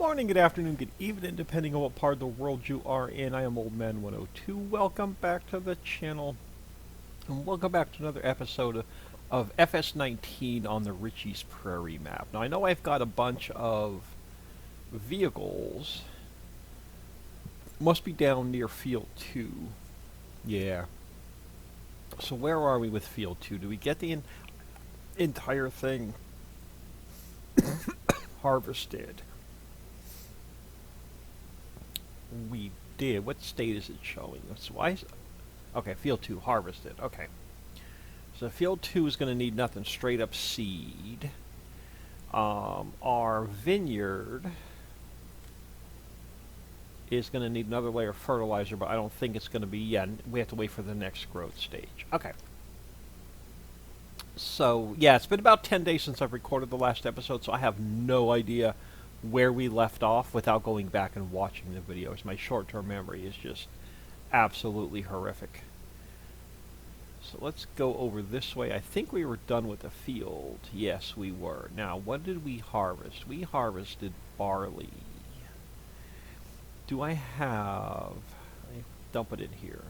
morning, good afternoon, good evening, depending on what part of the world you are in. I am Old Man 102. Welcome back to the channel, and welcome back to another episode of FS19 on the Riccis Prairie map. Now, I know I've got a bunch of vehicles. Must be down near Field 2. Yeah. So where are we with Field 2? Do we get the entire thing harvested? We did. What state is it showing? Okay, Field 2 harvested. Okay. So Field 2 is going to need nothing. Straight up seed. Our vineyard is going to need another layer of fertilizer, but I don't think it's going to be yet. We have to wait for the next growth stage. Okay. So, yeah, it's been about 10 days since I've recorded the last episode, so I have no idea where we left off without going back and watching the videos. My short-term memory is just absolutely horrific. So let's go over this way. I think we were done with the field. Yes, we were. Now, what did we harvest? We harvested barley. Do I have... Let me dump it in here.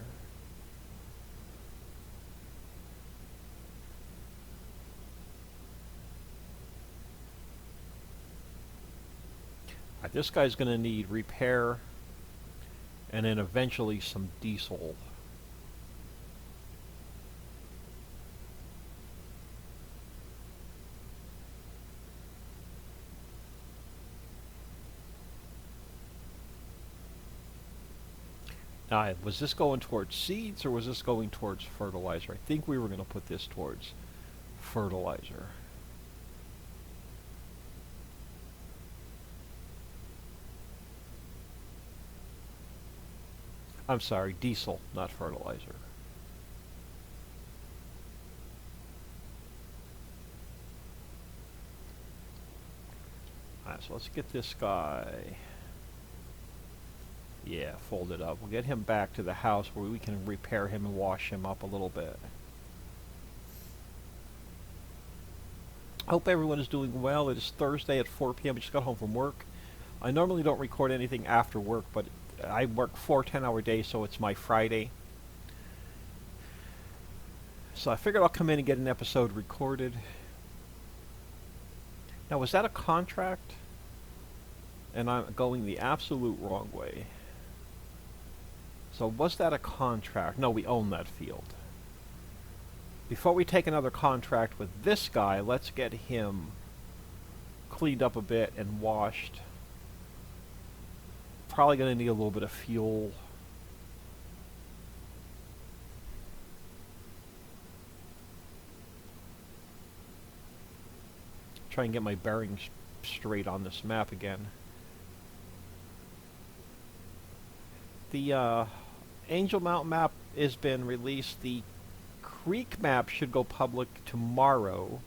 This guy's going to need repair and then eventually some diesel. Now, was this going towards seeds or was this going towards fertilizer? I think we were going to put this towards fertilizer. I'm sorry, diesel, not fertilizer. Alright, so let's get this guy. Yeah, folded up. We'll get him back to the house where we can repair him and wash him up a little bit. Hope everyone is doing well. It is Thursday at 4 p.m. I just got home from work. I normally don't record anything after work, but I work 4 10-hour days, so it's my Friday. So I figured I'll come in and get an episode recorded. Now, was that a contract? And I'm going the absolute wrong way. So was that a contract? No, we own that field. Before we take another contract with this guy, let's get him cleaned up a bit and washed. Probably going to need a little bit of fuel. Try and get my bearings straight on this map again. The Angel Mountain map has been released. The Creek map should go public tomorrow,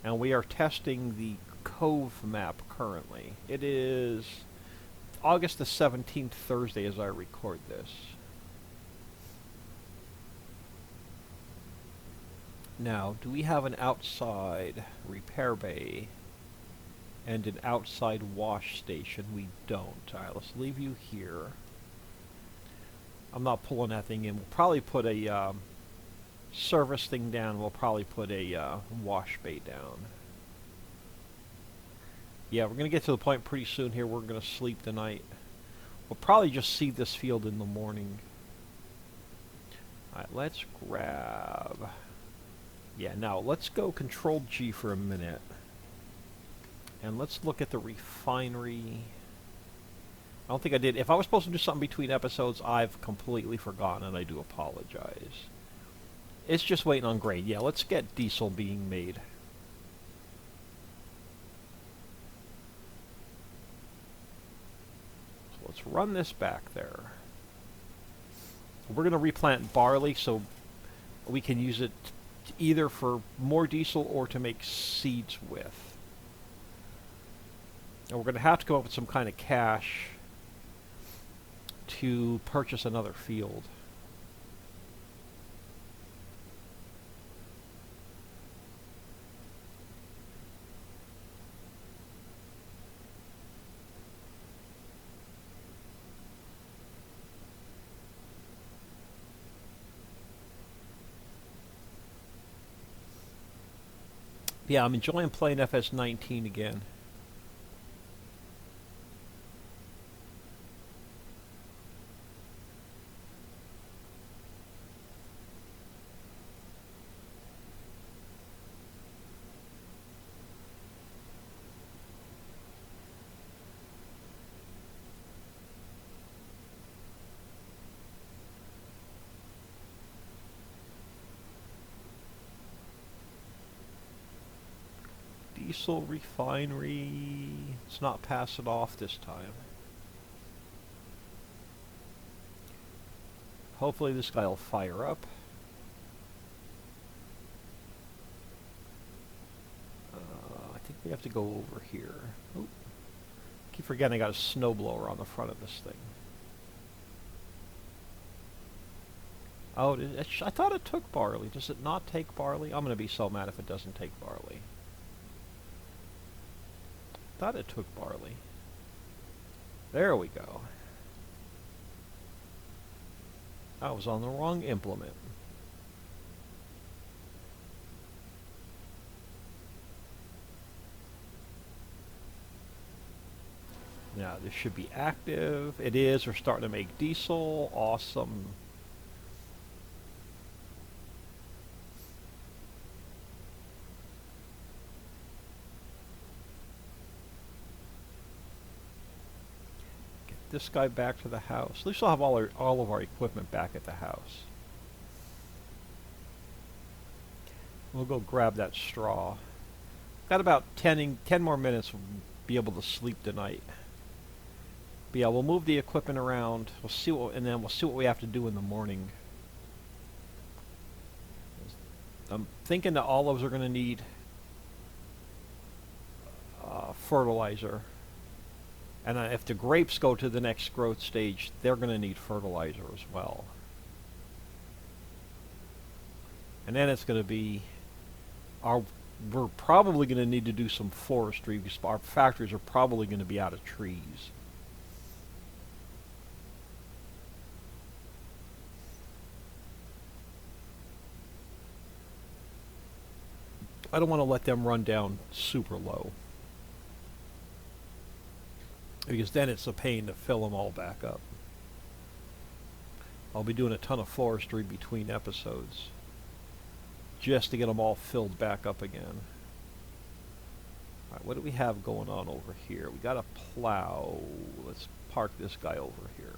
and we are testing the Cove map currently. It is August the 17th, Thursday, as I record this. Now, do we have an outside repair bay and an outside wash station? We don't. Alright, let's leave you here. I'm not pulling that thing in. We'll probably put a service thing down. We'll probably put a wash bay down. Yeah, we're going to get to the point pretty soon here. We're going to sleep tonight. We'll probably just see this field in the morning. Alright, let's grab... Yeah, now let's go Control G for a minute. And let's look at the refinery. I don't think I did. If I was supposed to do something between episodes, I've completely forgotten, and I do apologize. It's just waiting on grain. Yeah, let's get diesel being made. So let's run this back there. We're going to replant barley so we can use it either for more diesel or to make seeds with. And we're going to have to come up with some kind of cash to purchase another field. Yeah, I'm enjoying playing FS19 again. Diesel refinery. Let's not pass it off this time. Hopefully this guy will fire up. I think we have to go over here. Oop. Keep forgetting I got a snowblower on the front of this thing. Oh, I thought it took barley. Does it not take barley? I'm going to be so mad if it doesn't take barley. Thought it took barley. There we go. I was on the wrong implement. Now this should be active. It is. We're starting to make diesel. Awesome. This guy back to the house. At least we'll have all of our equipment back at the house. We'll go grab that straw. Got about 10 more minutes. We'll be able to sleep tonight. But yeah, we'll move the equipment around. We'll see and then we'll see what we have to do in the morning. I'm thinking the olives are going to need fertilizer. And if the grapes go to the next growth stage, they're going to need fertilizer as well. And then it's going to be we're probably going to need to do some forestry because our factories are probably going to be out of trees. I don't want to let them run down super low, because then it's a pain to fill them all back up. I'll be doing a ton of forestry between episodes just to get them all filled back up again. Alright, what do we have going on over here? We got a plow. Let's park this guy over here.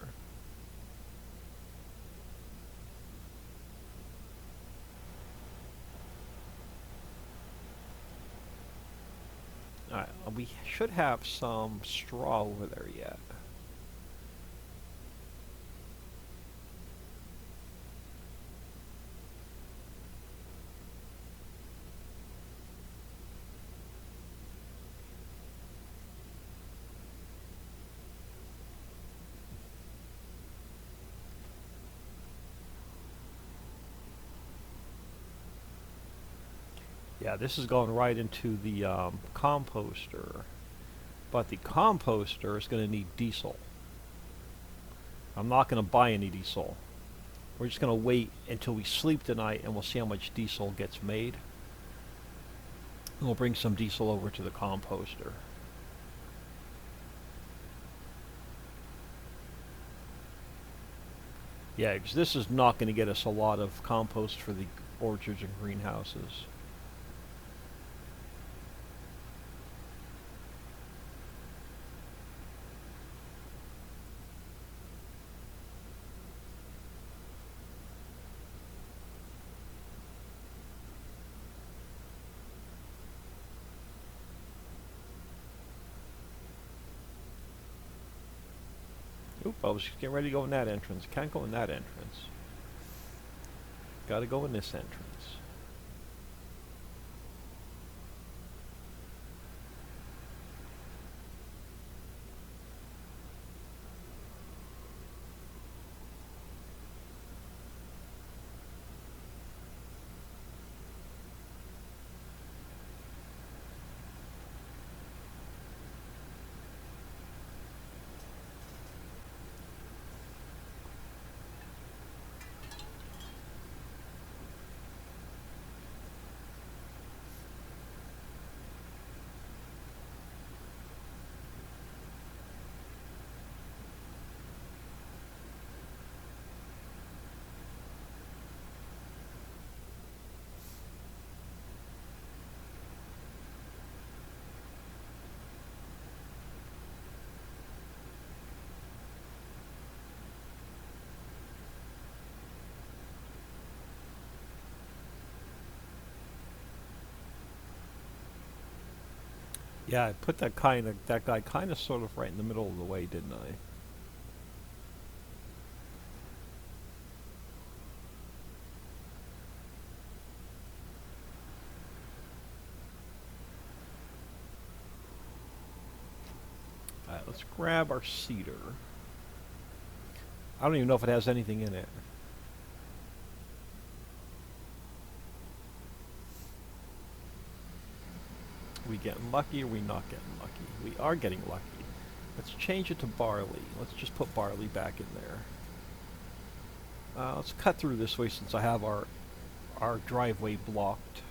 Alright, we should have some straw over there yet. Yeah, this is going right into the composter. But the composter is going to need diesel. I'm not going to buy any diesel. We're just going to wait until we sleep tonight and we'll see how much diesel gets made. And we'll bring some diesel over to the composter. Yeah, because this is not going to get us a lot of compost for the orchards and greenhouses. Oop, I was getting ready to go in that entrance. Can't go in that entrance. Gotta go in this entrance. Yeah, I put that guy kind of sort of right in the middle of the way, didn't I? Alright, let's grab our cedar. I don't even know if it has anything in it. We getting lucky or we not getting lucky? We are getting lucky. Let's change it to barley. Let's just put barley back in there. Let's cut through this way since I have our driveway blocked.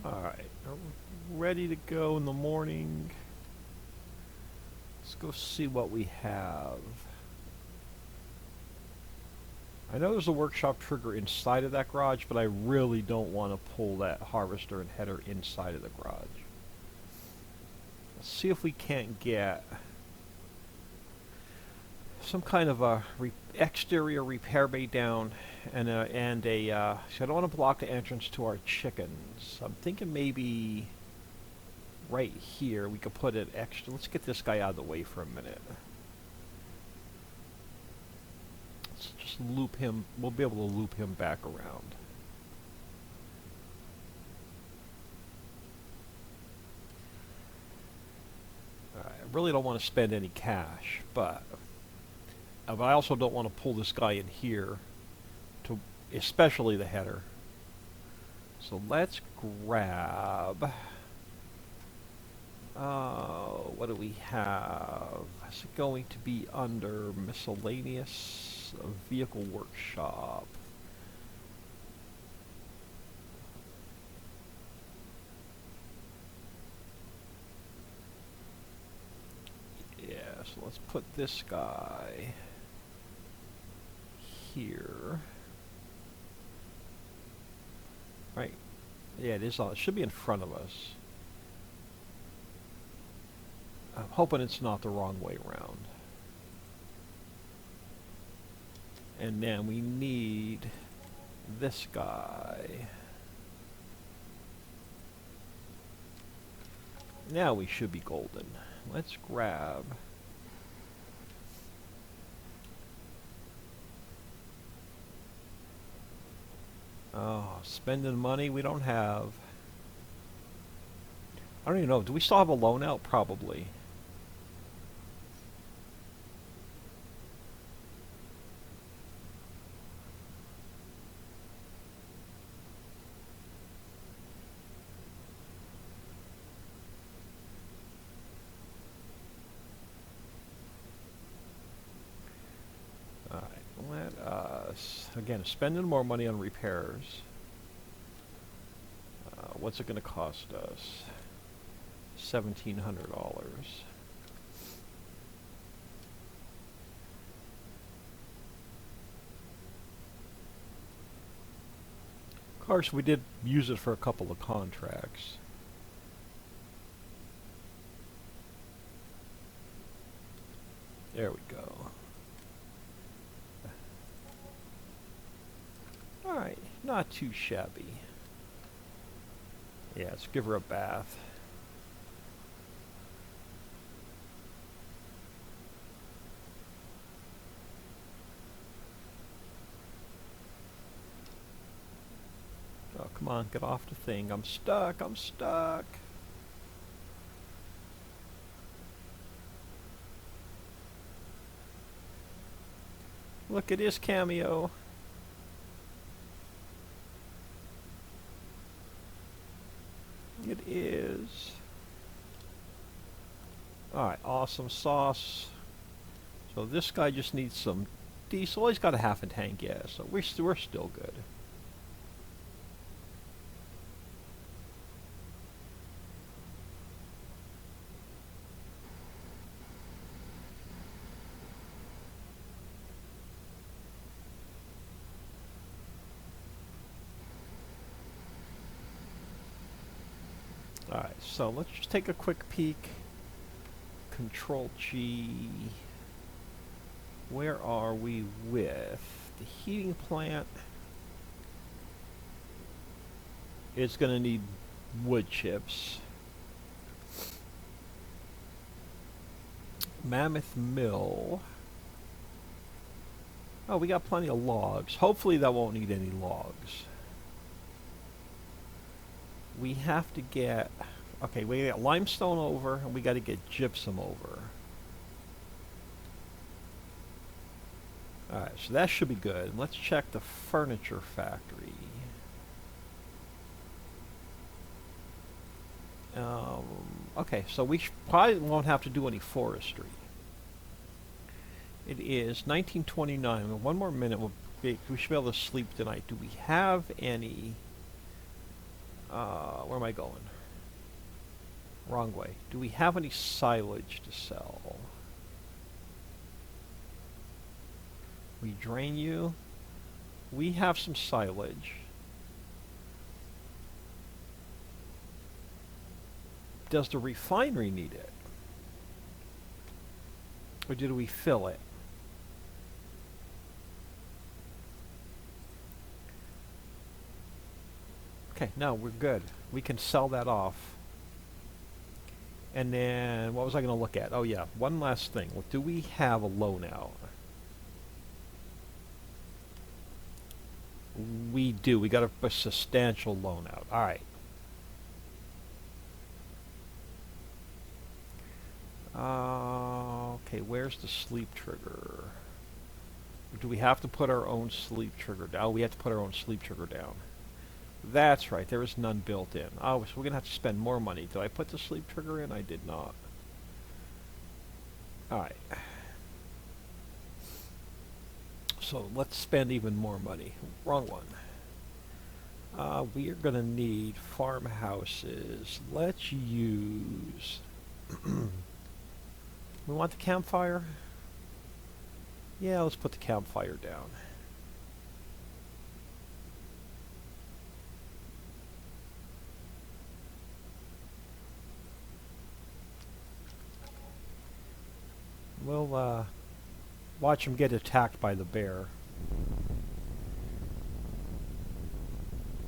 Alright, ready to go in the morning. Let's go see what we have. I know there's a workshop trigger inside of that garage, but I really don't want to pull that harvester and header inside of the garage. Let's see if we can't get some kind of a exterior repair bay down and a so I don't want to block the entrance to our chickens. I'm thinking maybe right here we could put it extra. Let's get this guy out of the way for a minute. Let's just loop him. We'll be able to loop him back around. I really don't want to spend any cash, but I also don't want to pull this guy in here, to especially the header. So let's grab. What do we have? Is it going to be under miscellaneous vehicle workshop? Yeah, so let's put this guy here. Right. Yeah, it is on. It should be in front of us. I'm hoping it's not the wrong way around. And then we need this guy. Now we should be golden. Let's grab. Oh, spending money we don't have. I don't even know. Do we still have a loan out? Probably. Let us, again, spending more money on repairs. What's it going to cost us? $1,700. Of course, we did use it for a couple of contracts. There we go. Alright, not too shabby. Yeah, let's give her a bath. Oh, come on, get off the thing. I'm stuck, I'm stuck. Look at his cameo. It is. Alright, awesome sauce. So this guy just needs some diesel. He's got a half a tank, yeah, so we're still good. Alright, so let's just take a quick peek. Control G. Where are we with the heating plant? It's going to need wood chips. Mammoth Mill. Oh, we got plenty of logs. Hopefully that won't need any logs. We have to get... Okay, we got limestone over, and we got to get gypsum over. Alright, so that should be good. Let's check the furniture factory. Okay, so we probably won't have to do any forestry. It is 1929. One more minute, we should be able to sleep tonight. Do we have any... where am I going? Wrong way. Do we have any silage to sell? We drain you. We have some silage. Does the refinery need it? Or did we fill it? Okay, no, we're good. We can sell that off. And then, what was I going to look at? Oh yeah, one last thing. Well, do we have a loan out? We do. We got a substantial loan out. Alright. Okay, where's the sleep trigger? Do we have to put our own sleep trigger down? Oh, we have to put our own sleep trigger down. That's right, there is none built in. Oh, so we're going to have to spend more money. Did I put the sleep trigger in? I did not. Alright. So let's spend even more money. Wrong one. We are going to need farmhouses. Let's use... We want the campfire? Yeah, let's put the campfire down. We'll watch him get attacked by the bear.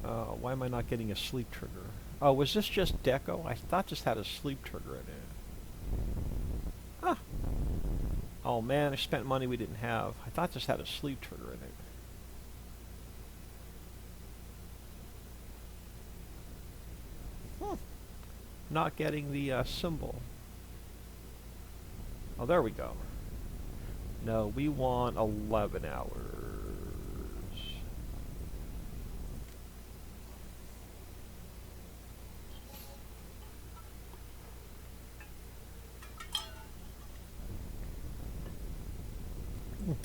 Why am I not getting a sleep trigger? Oh, was this just deco? I thought this had a sleep trigger in it. Huh. Oh man, I spent money we didn't have. I thought this had a sleep trigger in it. Not getting the symbol. Oh, there we go. No, we want 11 hours.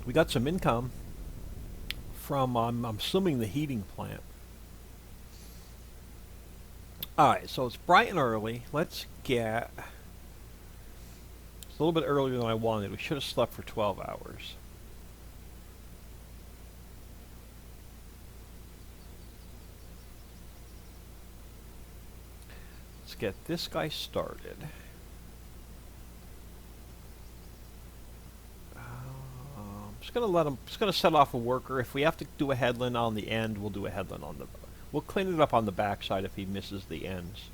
We got some income from, I'm assuming, the heating plant. Alright, so it's bright and early. Let's get... It's a little bit earlier than I wanted. We should have slept for 12 hours. Let's get this guy started. Just gonna set off a worker. If we have to do a headland on the end, we'll do a headland on the... We'll clean it up on the backside if he misses the ends.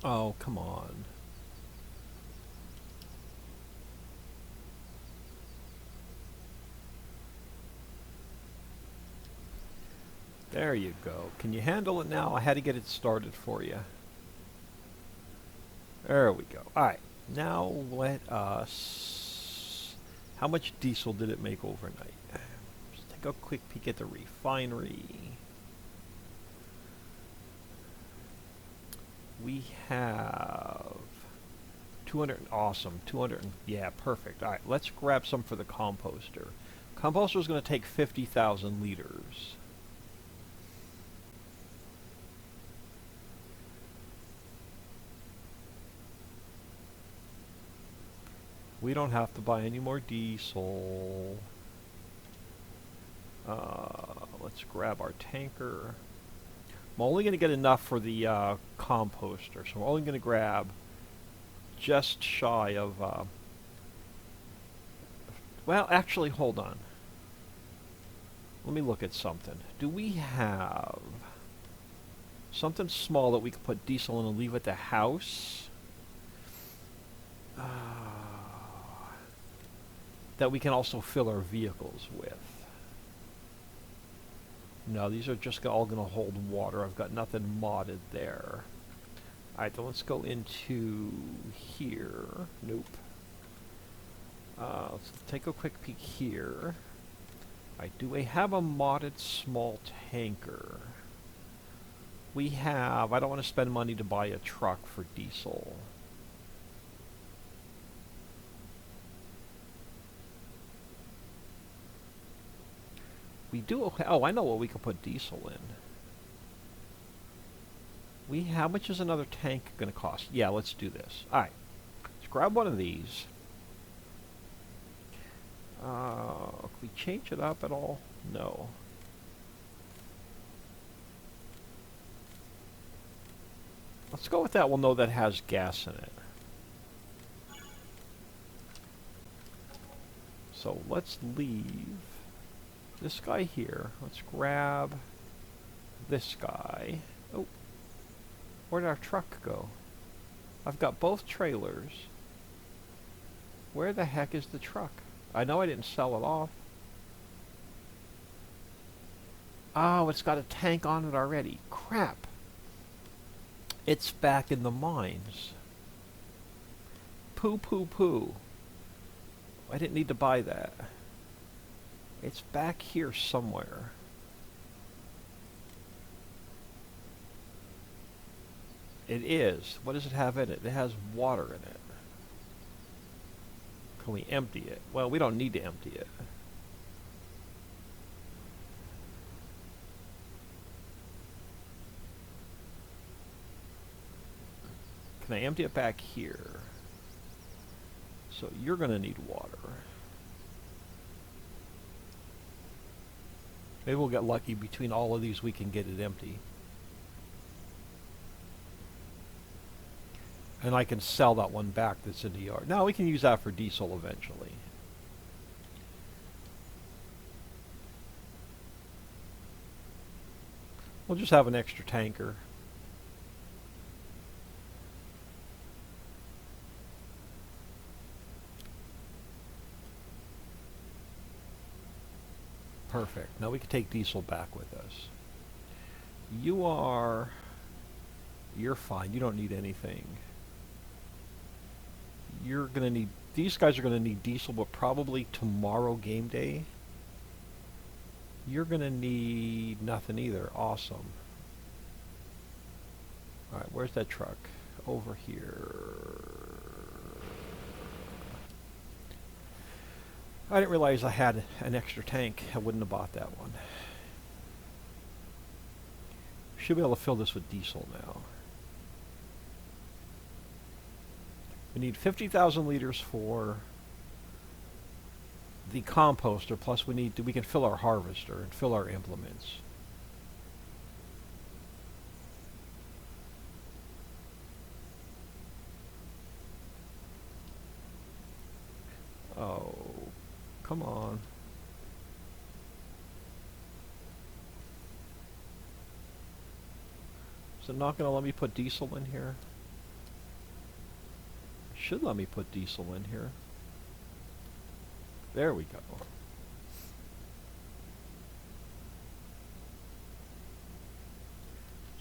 Oh, come on. There you go. Can you handle it now? I had to get it started for you. There we go. Alright, now let us... How much diesel did it make overnight? Just take a quick peek at the refinery. We have 200, awesome, 200, yeah, perfect. Alright, let's grab some for the composter. Composter is going to take 50,000 liters. We don't have to buy any more diesel. Let's grab our tanker. I'm only going to get enough for the composter, so we're only going to grab just shy of... well, actually, hold on. Let me look at something. Do we have something small that we could put diesel in and leave at the house? That we can also fill our vehicles with. No, these are just all going to hold water. I've got nothing modded there. Alright, then let's go into here. Nope. Let's take a quick peek here. Do we have a modded small tanker? We have. I don't want to spend money to buy a truck for diesel. We do... Oh, I know what we could put diesel in. How much is another tank going to cost? Yeah, let's do this. Alright. Let's grab one of these. Can we change it up at all? No. Let's go with that. We'll know that has gas in it. So let's leave this guy here. Let's grab this guy. Oh, where'd our truck go? I've got both trailers. Where the heck is the truck? I know I didn't sell it off. Oh, it's got a tank on it already. Crap. It's back in the mines. Poo, poo, poo. I didn't need to buy that. It's back here somewhere. It is. What does it have in it? It has water in it. Can we empty it? Well, we don't need to empty it. Can I empty it back here? So you're going to need water. Maybe we'll get lucky. Between all of these we can get it empty. And I can sell that one back that's in the yard. Now we can use that for diesel eventually. We'll just have an extra tanker. Perfect. Now we can take diesel back with us. You're fine. You don't need anything. You're going to need... These guys are going to need diesel, but probably tomorrow game day. You're going to need nothing either. Awesome. Alright, where's that truck? Over here. I didn't realize I had an extra tank. I wouldn't have bought that one. Should be able to fill this with diesel now. We need 50,000 liters for the composter, plus we can fill our harvester and fill our implements. Oh, come on. Is it not going to let me put diesel in here? It should let me put diesel in here. There we go.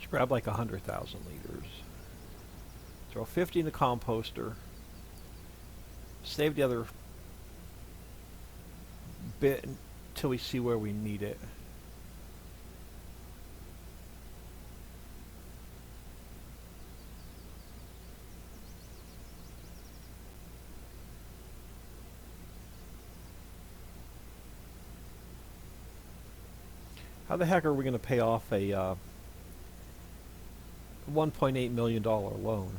grab like 100,000 liters. Throw 50 in the composter. Save the other bit until we see where we need it. How the heck are we going to pay off a $1.8 million loan?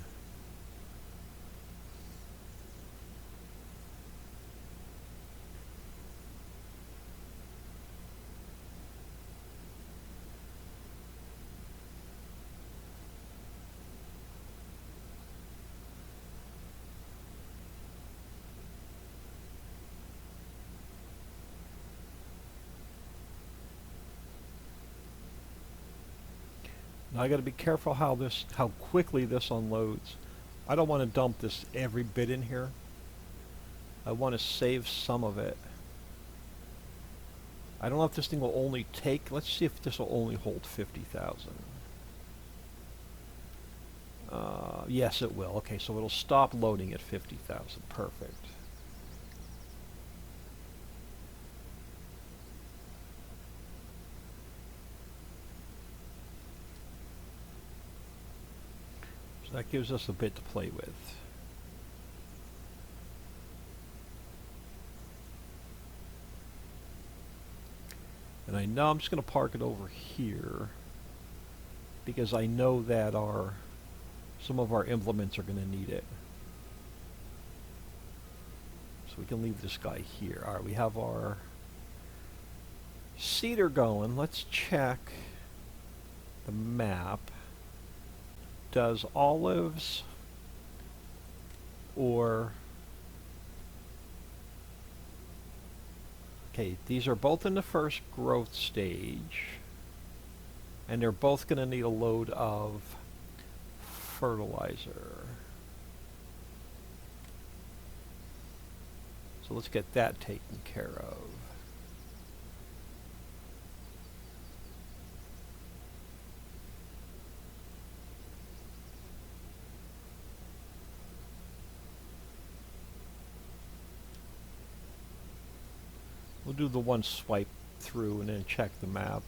Now I got to be careful how quickly this unloads. I don't want to dump this every bit in here. I want to save some of it. I don't know if this thing will only take, let's see if this will only hold 50,000. Yes, it will. Okay, so it'll stop loading at 50,000. Perfect. So that gives us a bit to play with. And I know I'm just going to park it over here because I know that some of our implements are going to need it. So we can leave this guy here. Alright, we have our seeder going. Let's check the map. Does olives or... Okay, these are both in the first growth stage, and they're both going to need a load of fertilizer. So let's get that taken care of. We'll do the one swipe through and then check the map.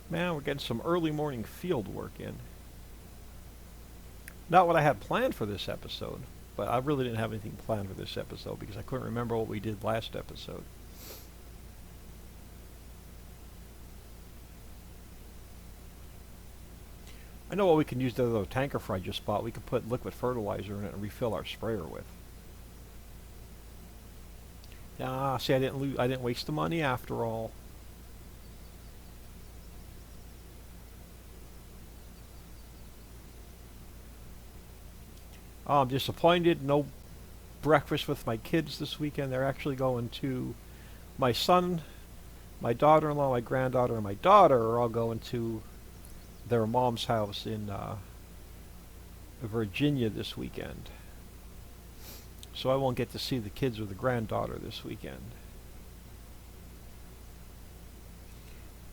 Man, we're getting some early morning field work in. Not what I had planned for this episode, but I really didn't have anything planned for this episode because I couldn't remember what we did last episode. I know what we can use the other tanker fry I just bought. We could put liquid fertilizer in it and refill our sprayer with. Ah, see, I didn't waste the money after all. Oh, I'm disappointed. No breakfast with my kids this weekend. They're actually going to my son, my daughter-in-law, my granddaughter, and my daughter are all going to their mom's house in Virginia this weekend. So I won't get to see the kids or the granddaughter this weekend.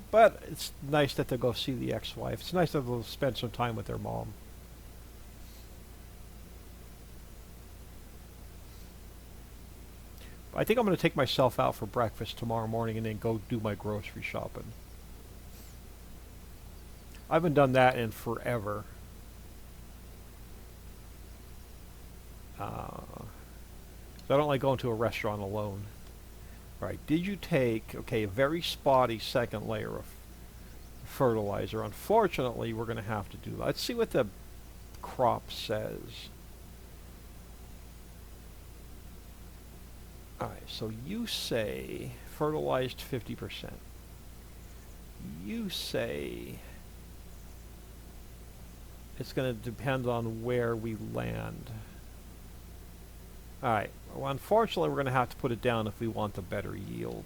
But it's nice that they'll go see the ex-wife. It's nice that they'll spend some time with their mom. I think I'm going to take myself out for breakfast tomorrow morning and then go do my grocery shopping. I haven't done that in forever. I don't like going to a restaurant alone. Right, did you take, okay, a very spotty second layer of fertilizer. Unfortunately, we're going to have to do that. Let's see what the crop says. Alright, so you say fertilized 50%. You say it's going to depend on where we land. Alright, well, unfortunately we're going to have to put it down if we want the better yield.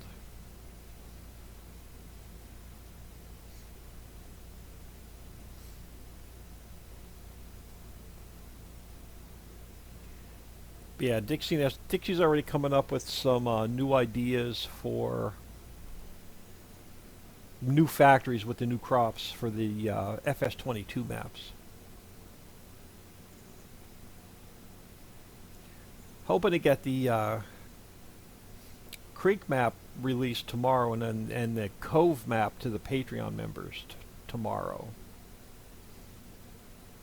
Yeah, Dixie's already coming up with some new ideas for new factories with the new crops for the FS22 maps. Hoping to get the Creek map released tomorrow, and the Cove map to the Patreon members tomorrow.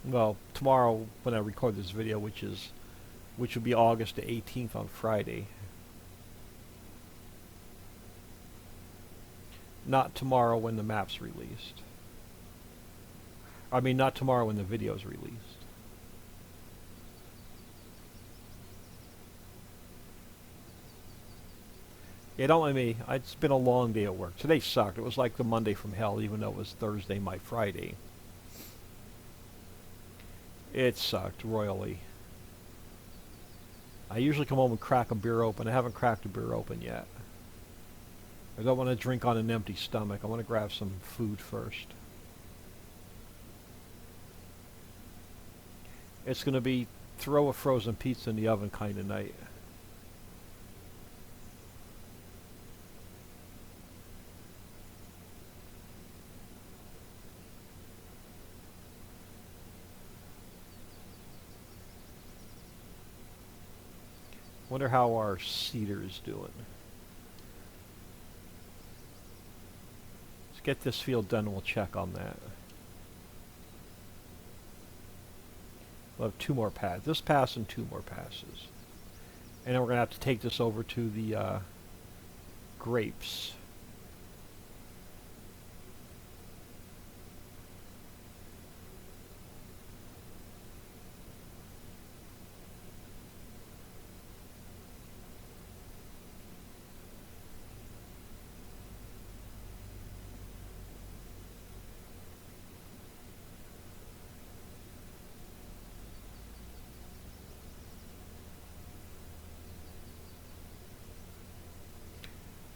Well, tomorrow when I record this video, which will be August the 18th on Friday. Not tomorrow when the map's released. I mean, not tomorrow when the video's released. Yeah, don't let me. It's been a long day at work. Today sucked. It was like the Monday from hell, even though it was Thursday, my Friday. It sucked royally. I usually come home and crack a beer open. I haven't cracked a beer open yet. I don't want to drink on an empty stomach. I want to grab some food first. It's going to be throw a frozen pizza in the oven kind of night. Wonder how our cedar is doing. Let's get this field done and we'll check on that. We'll have 2 more passes. This pass and 2 more passes. And then we're going to have to take this over to the grapes.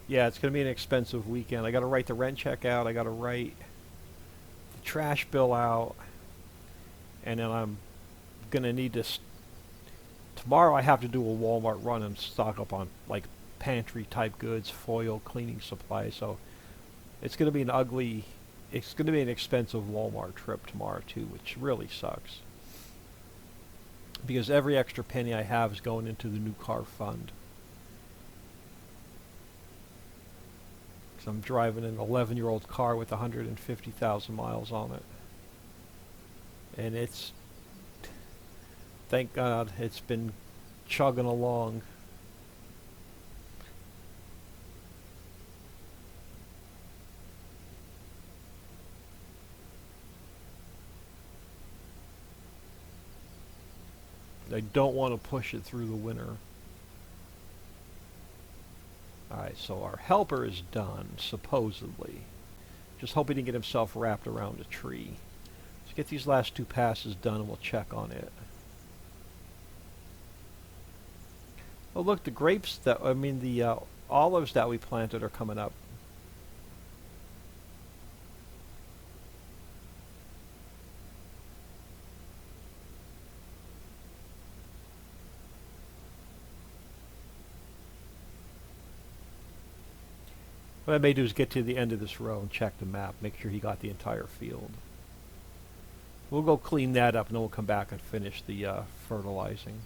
Yeah, it's going to be an expensive weekend. I got to write the rent check out. I got to write the trash bill out. And then I'm going to need to... Tomorrow I have to do a Walmart run and stock up on like pantry type goods, foil, cleaning supplies. So it's going to be it's going to be an expensive Walmart trip tomorrow too, which really sucks. Because every extra penny I have is going into the new car fund. I'm driving an 11-year-old car with 150,000 miles on it. And it's, thank God, it's been chugging along. I don't want to push it through the winter. Alright, so our helper is done, supposedly. Just hoping to get himself wrapped around a tree. Let's get these last 2 passes done and we'll check on it. Oh look, the grapes that, the olives that we planted are coming up. What I may do is get to the end of this row and check the map, make sure he got the entire field. We'll go clean that up and then we'll come back and finish the fertilizing.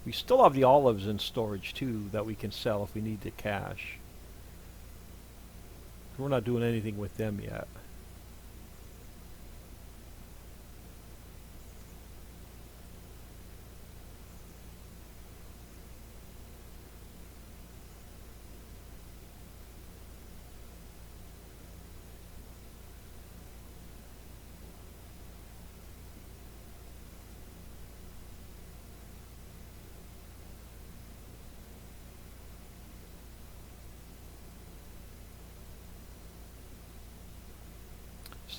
We still have the olives in storage too that we can sell if we need the cash. We're not doing anything with them yet.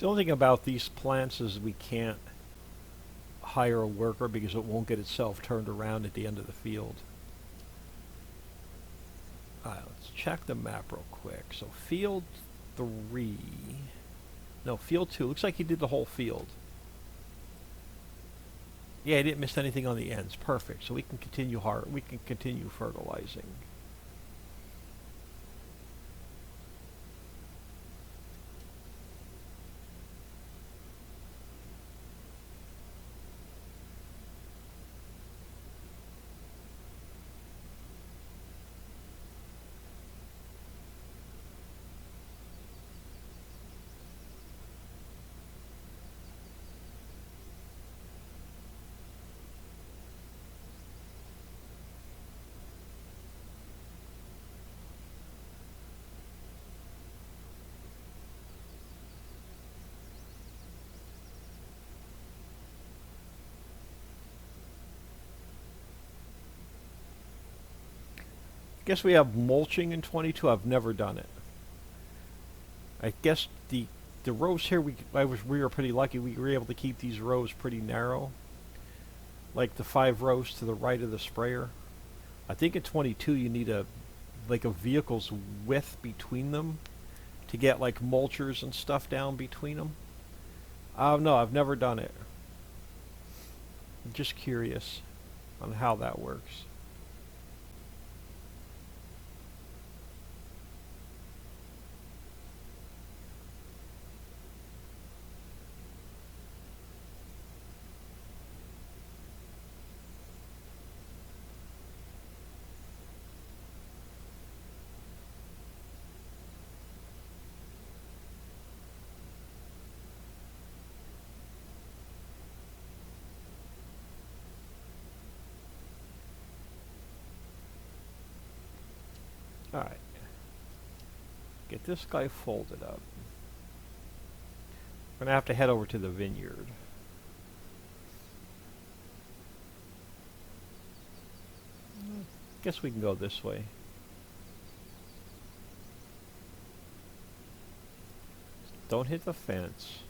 The only thing about these plants is we can't hire a worker because it won't get itself turned around at the end of the field. Alright, let's check the map real quick. So field 3... No, field 2. Looks like he did the whole field. Yeah, he didn't miss anything on the ends. Perfect. So we can continue fertilizing. Guess we have mulching in 22. I've never done it. I guess the rows here we were pretty lucky. We were able to keep these rows pretty narrow, like the 5 rows to the right of the sprayer. I think in 22 you need a vehicle's width between them to get like mulchers and stuff down between them. No, I've never done it. I'm just curious on how that works. Alright. Get this guy folded up. We're gonna have to head over to the vineyard. Guess we can go this way. Don't hit the fence.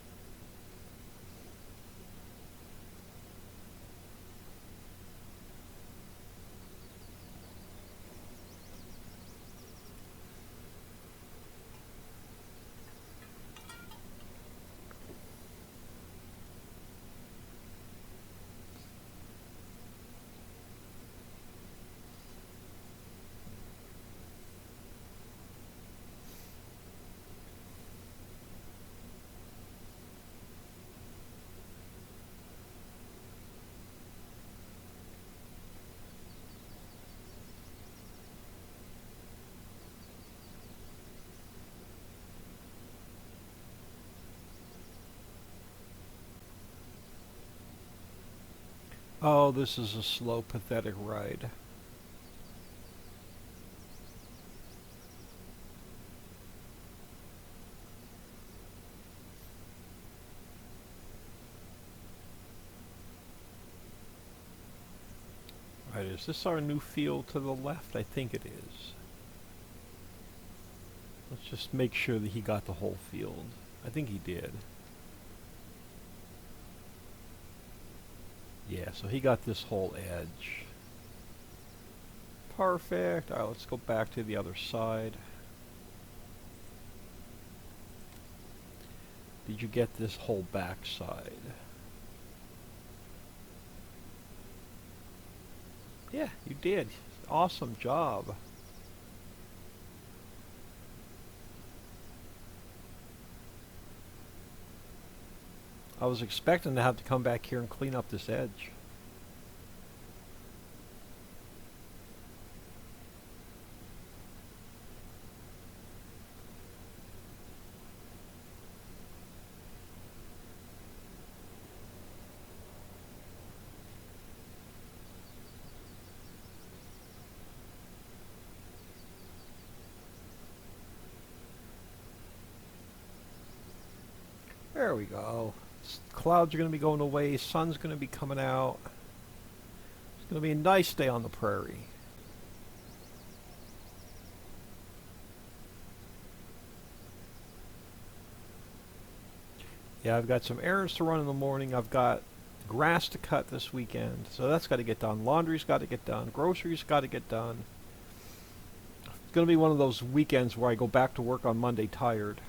Oh, this is a slow, pathetic ride. Right, is this our new field to the left? I think it is. Let's just make sure that he got the whole field. I think he did. Yeah, so he got this whole edge. Perfect. Alright, let's go back to the other side. Did you get this whole back side? Yeah, you did. Awesome job. I was expecting to have to come back here and clean up this edge. There we go. Clouds are going to be going away. Sun's going to be coming out. It's going to be a nice day on the prairie. Yeah, I've got some errands to run in the morning. I've got Grass to cut this weekend, so that's got to get done. Laundry's got to get done. Groceries got to get done. It's going to be one of those weekends where I go back to work on Monday tired.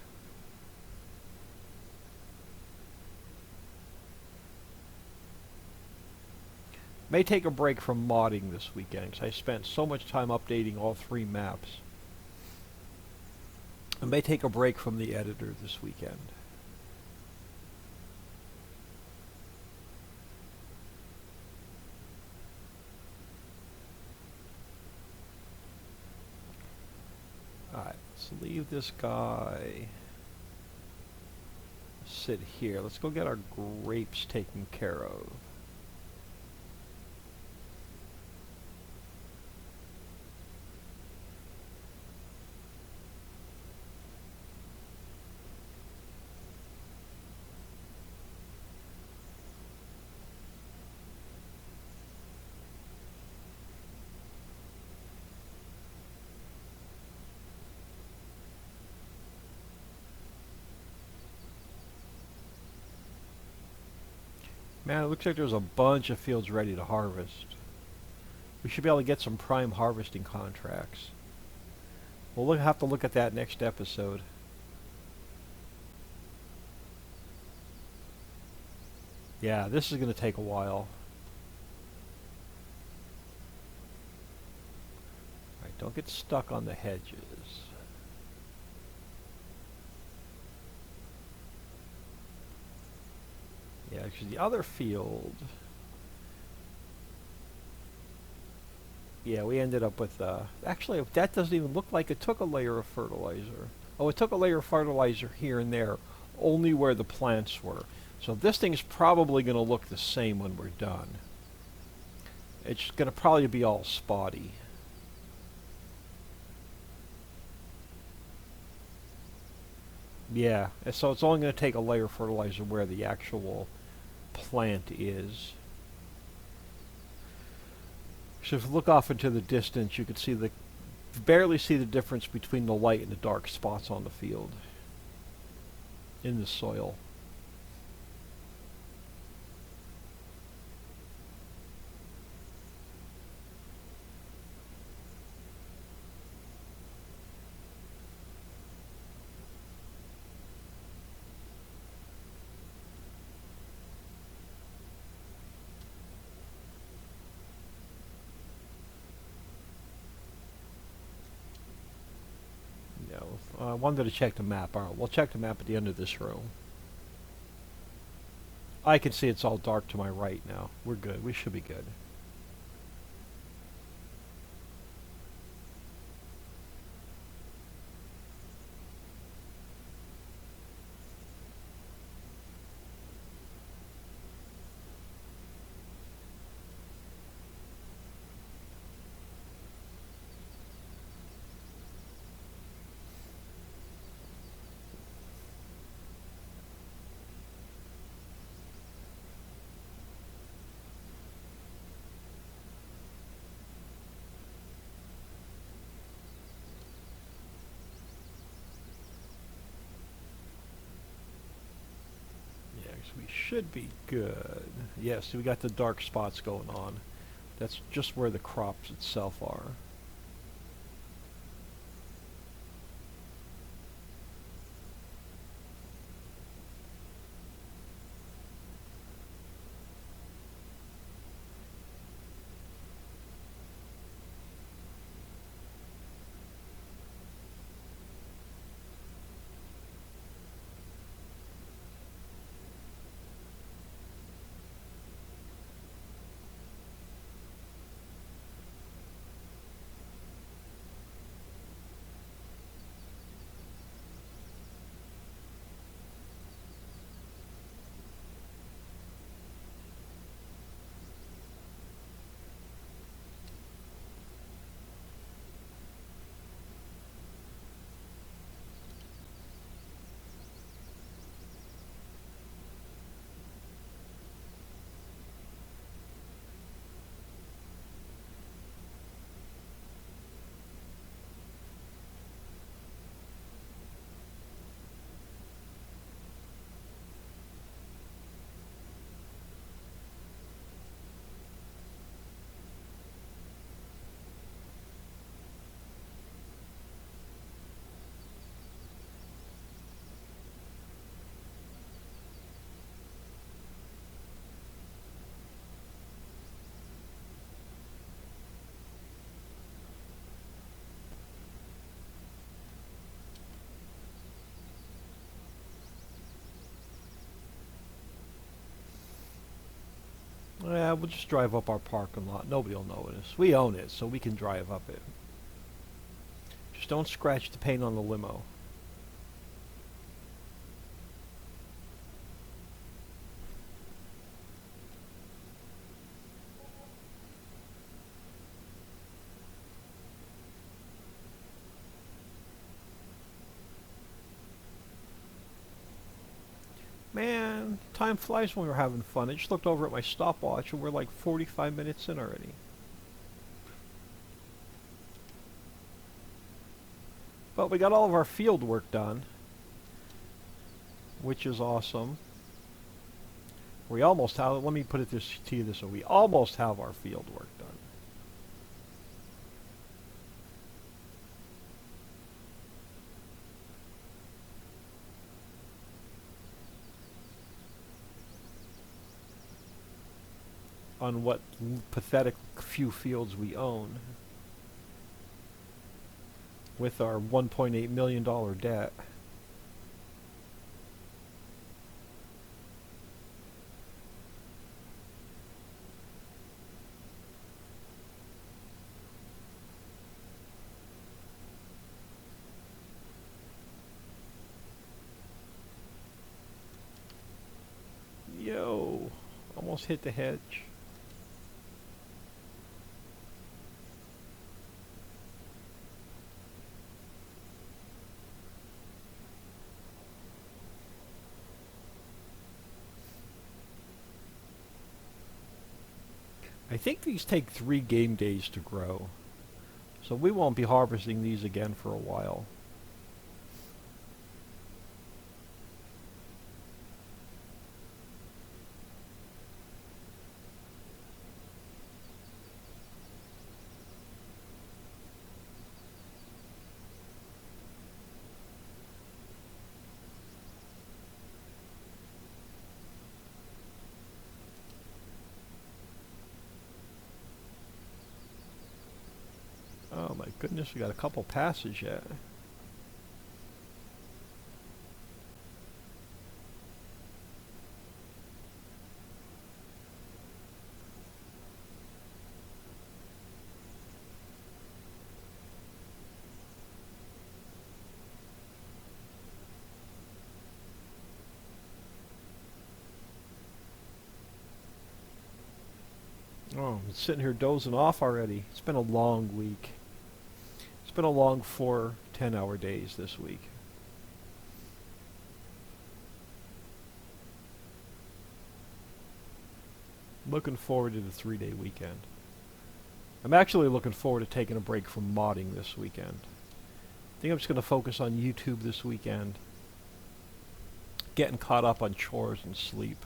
May take a break from modding this weekend because I spent so much time updating all 3 maps. I may take a break from the editor this weekend. Alright, let's leave this guy sit here. Let's go get our grapes taken care of. Man, it looks like there's a bunch of fields ready to harvest. We should be able to get some prime harvesting contracts. We'll have to look at that next episode. Yeah, this is going to take a while. Alright, don't get stuck on the hedges. Yeah, actually the other field... Yeah, we ended up with, actually, that doesn't even look like it took a layer of fertilizer. Oh, it took a layer of fertilizer here and there, only where the plants were. So this thing's probably going to look the same when we're done. It's going to probably be all spotty. Yeah, so it's only going to take a layer of fertilizer where the actual plant is. So if you look off into the distance, you can see barely see the difference between the light and the dark spots on the field, in the soil. I wanted to check the map. Alright, we'll check the map at the end of this room. I can see it's all dark to my right now. We're good. We should be good. We should be good. Yes, we got the dark spots going on. That's just where the crops itself are. Yeah, we'll just drive up our parking lot. Nobody will notice. We own it, so we can drive up it. Just don't scratch the paint on the limo. Man, time flies when we're having fun. I just looked over at my stopwatch and we're like 45 minutes in already. But we got all of our field work done, which is awesome. We almost have, let me put it to you this way, we almost have our field work done. On what pathetic few fields we own with our $1.8 million debt. Yo, almost hit the hedge. I think these take 3 game days to grow, so we won't be harvesting these again for a while. Oh my goodness, we got a couple passes yet. Oh, I'm sitting here dozing off already. It's been a long week. It's been a long 4 10-hour days this week. Looking forward to the 3-day weekend. I'm actually looking forward to taking a break from modding this weekend. I think I'm just going to focus on YouTube this weekend. Getting caught up on chores and sleep.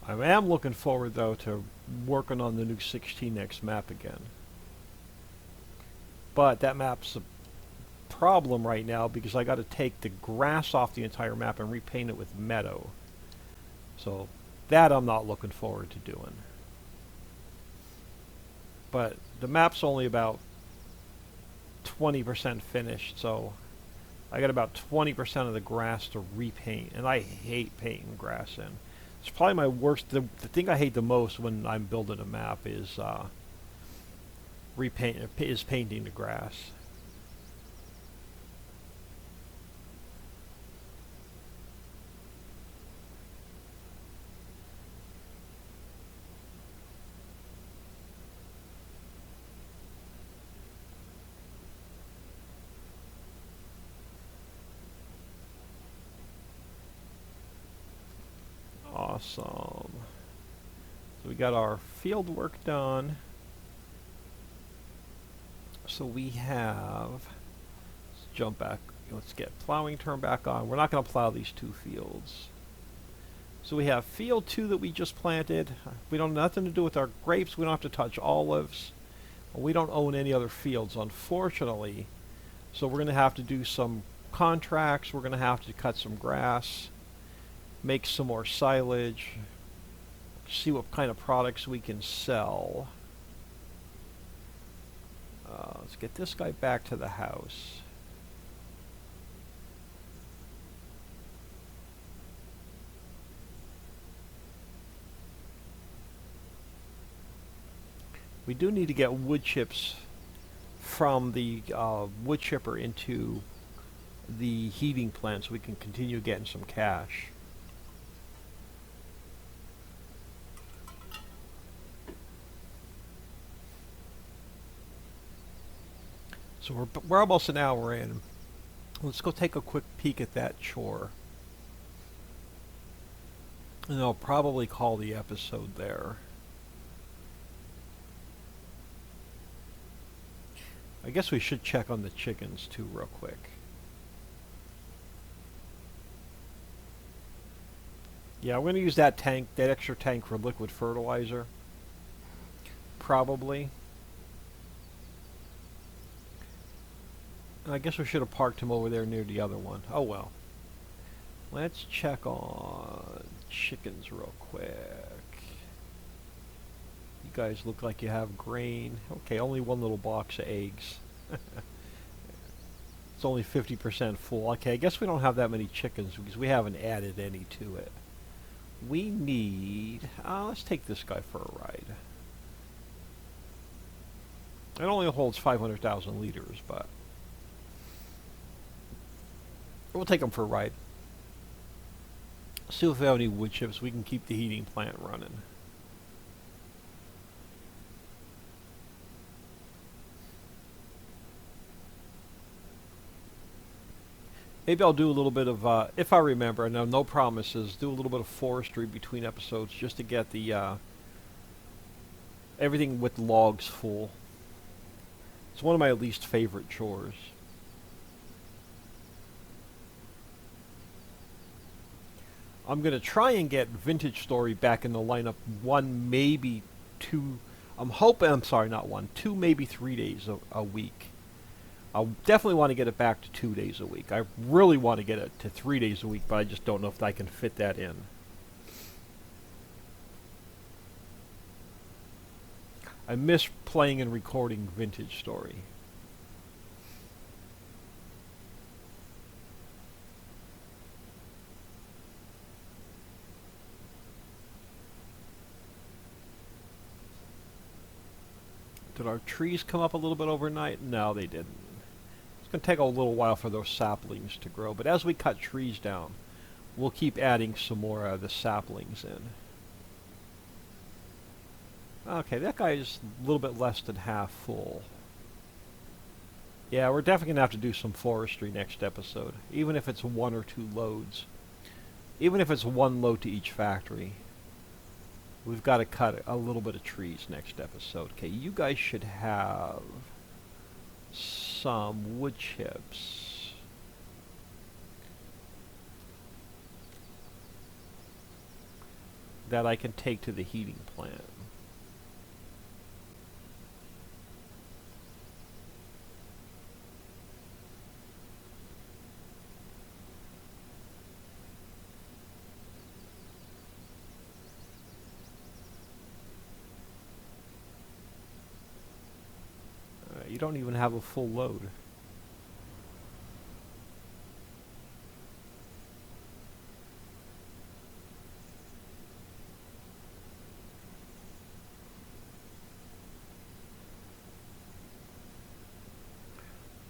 I am looking forward, though, to working on the new 16X map again. But that map's a problem right now because I got to take the grass off the entire map and repaint it with meadow. So that I'm not looking forward to doing. But the map's only about 20% finished, so I got about 20% of the grass to repaint, and I hate painting grass in. It's probably my worst. The thing I hate the most when I'm building a map is painting the grass. Awesome. So we got our field work done. So we have, let's jump back. Let's get plowing turned back on. We're not going to plow these 2 fields. So we have field 2 that we just planted. We don't have nothing to do with our grapes. We don't have to touch olives. We don't own any other fields, unfortunately. So we're going to have to do some contracts. We're going to have to cut some grass, make some more silage, see what kind of products we can sell. Let's get this guy back to the house. We do need to get wood chips from the wood chipper into the heating plant so we can continue getting some cash. So we're almost an hour in. Let's go take a quick peek at that chore. And I'll probably call the episode there. I guess we should check on the chickens too real quick. Yeah, we're going to use that tank, that extra tank for liquid fertilizer. Probably. I guess we should have parked him over there near the other one. Oh well. Let's check on chickens real quick. You guys look like you have grain. Okay, only one little box of eggs. It's only 50% full. Okay, I guess we don't have that many chickens because we haven't added any to it. We need... let's take this guy for a ride. It only holds 500,000 liters, but... we'll take him for a ride. See if we have any wood chips. We can keep the heating plant running. Maybe I'll do a little bit of, if I remember, now no promises, do a little bit of forestry between episodes just to get the, everything with logs full. It's one of my least favorite chores. I'm going to try and get Vintage Story back in the lineup one, maybe two, two, maybe 3 days a week. I definitely want to get it back to 2 days a week. I really want to get it to 3 days a week, but I just don't know if I can fit that in. I miss playing and recording Vintage Story. Did our trees come up a little bit overnight? No, they didn't. It's going to take a little while for those saplings to grow, but as we cut trees down, we'll keep adding some more of the saplings in. Okay, that guy is a little bit less than half full. Yeah, we're definitely going to have to do some forestry next episode, even if it's 1 or 2 loads. Even if it's 1 load to each factory. We've got to cut a little bit of trees next episode. Okay, you guys should have some wood chips. That I can take to the heating plant. You don't even have a full load.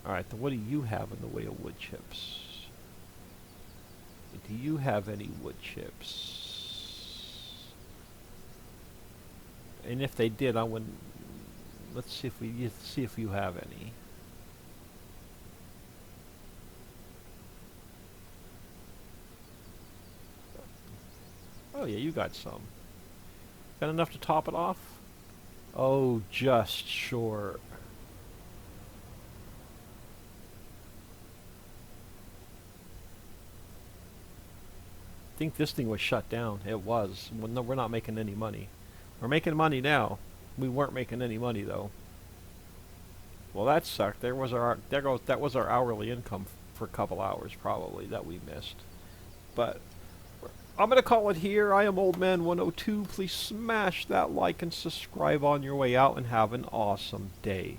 Alright, then what do you have in the way of wood chips? Do you have any wood chips? And if they did, I wouldn't... Let's see if you have any. Oh yeah, you got some. Got enough to top it off? Oh, just short. think this thing was shut down. It was. Well, no, we're not making any money. We're making money now. We weren't making any money though. Well, that sucked. That was our hourly income for a couple hours probably that we missed. But I'm gonna call it here. I am Old Man 102. Please smash that like and subscribe on your way out, and have an awesome day.